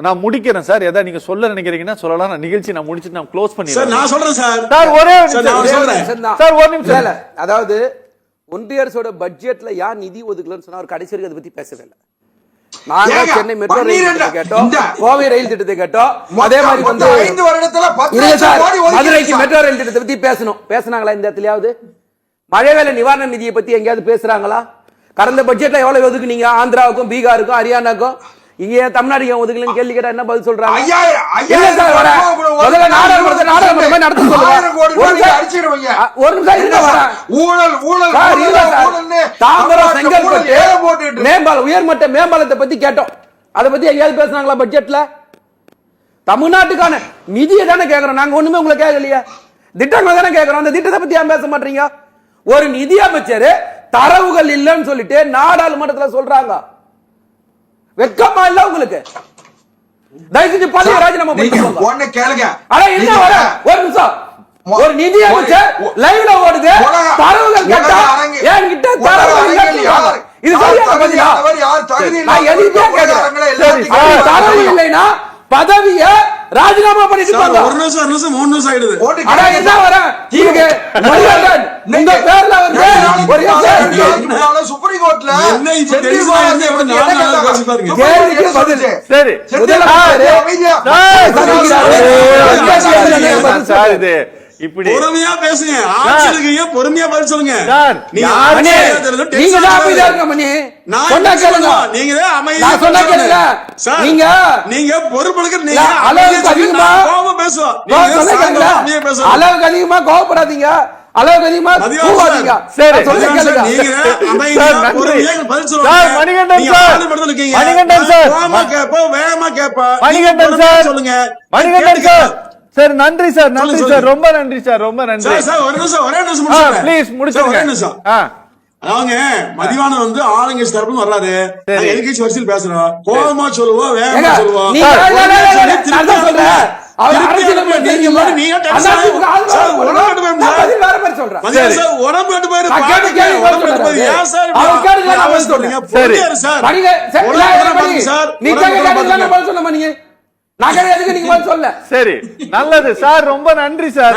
நான் முடிக்கிறேன் சார். ஏதாவது நீங்க சொல்ல நினைக்கிறீங்கன்னா சொல்லலாம். நான் நிகழ்ச்சி நான் முடிச்சிட்டு நான் க்ளோஸ் பண்ணிடுறேன். நான் சொல்றேன் சார். சார் ஒரே சார் ஒரு நிமிஷம். அதாவது ஒன்றிய அரசோட பட்ஜெட்ல யார் நிதி ஒதுக்கலன்னு சொன்னா அவர் கடைசி வரைக்கும் அதை பத்தி பேசவே இல்லை. நாங்க சென்னை மெட்ரோ ரயில் திட்டத்தை கேட்டோம், கோவை ரயில் திட்டத்தை கேட்டோம், அதே மாதிரி வந்து 5 வருடத்துல 10 மதுரைக்கு மெட்ரோ ரயில் திட்டத்தை பத்தி பேசினாங்களா? இந்த இடத்துலயாவது மழை வெள்ள நிவாரண நிதியை பத்தி எங்கேயாவது பேசுறாங்களா? கடந்த பட்ஜெட்ல எவ்வளவு ஒதுக்குனீங்க ஆந்திராவுக்கும் பீகாருக்கும் ஹரியானாக்கும்? இங்க தமிழ்நாடு ஏன் ஒதுக்கலன்னு கேள்வி கேட்டா என்ன பதில் சொல்றாங்க? உயர்மட்ட மேம்பாலத்தை பத்தி கேட்டோம், அதை பத்தி எங்கேயாவது பேசுனாங்களா பட்ஜெட்ல? தமிழ்நாட்டுக்கான நிதியை தானே கேட்கிறோம் நாங்க, ஒண்ணுமே உங்களை கேட்கலையா? திட்டங்கள் தானே கேட்கிறோம், அந்த திட்டத்தை பத்தி ஏன் பேச மாட்டீங்க? ஒரு நிதி அமைச்சர் தரவுகள் இல்லைன்னு சொல்லிட்டு நாடாளுமன்றத்தில் சொல்றாங்க. வெக்கமா இல்ல உங்களுக்கு? தயவு செஞ்சு பதவி ராஜினாமா பண்ணிக்கோங்க. ஒண்ணு கேளுங்க. அட என்ன வர ஒரு நிமிஷம். ஒரு நிதி அமைச்சர் லைவ்ல ஓடுது, தரவுகள் கேட்டா என்கிட்ட தரவுகள் இல்ல. இது சரியான பதிலா? நான் எதுக்கே கேக்குறேன். தரவு இல்லைன்னா பதவிய ராஜினாமா பண்ணிட்டு போங்க. ஒரு நிமிஷம் 3 நிமிஷம் ஆயிடுது. அட என்ன வர நீங்க மரியாதன் உங்க பேர்ல வந்து ஒரு சுப்ரீம் கோர்ட்ல என்ன இப்ப தெரியுமா எப்படி நாலு பேசி பாருங்க. கேள்விக்கு பதில். சரி சார் இது இப்படி பொறுமையா பேசுங்க. ஆட்சிக்கு பொறுமையா பதில் சொல்லுங்க. நீங்க தான் அமைதியா இருக்க மணி. சொன்னா கேளுங்க. நீங்க தான் அமைதியா சொன்னா கேளுங்க. நீங்க பொறுப்புக்கு நீங்க அளவுக்கு அதிகமா கோபமா பேசுவோம். அளவுக்கு அதிகமா கோபப்படாதீங்க, அளவுக்கு அதிகமா கூவாதீங்க. சரி நீங்க அமைதியா பொறுமையா பதில் சொல்லுங்க. Sir Manikandan sir, Manikandan sir கோபமா கேப்ப வேகமா கேப்ப மணிகண்டன் சார் சொல்லுங்க. மணிகண்டன் சார் சார் நன்றி சார், நன்றி சார், ரொம்ப நன்றி சார், ரொம்ப நன்றி சார். ஒரே நிமிஷம் முடிச்சுங்க ப்ளீஸ் முடிச்சுங்க. ஒரே நிமிஷம். அவங்க மதிவானம் வந்து ஆளுங்கட்சி தரப்புன்னு வர்றாரு, எதிர்கட்சி வரிசையில் பேசுறோம், கோபமா சொல்லுவோம், வேகமா சொல்லுவோம். சரி நல்லது சார், ரொம்ப நன்றி சார்.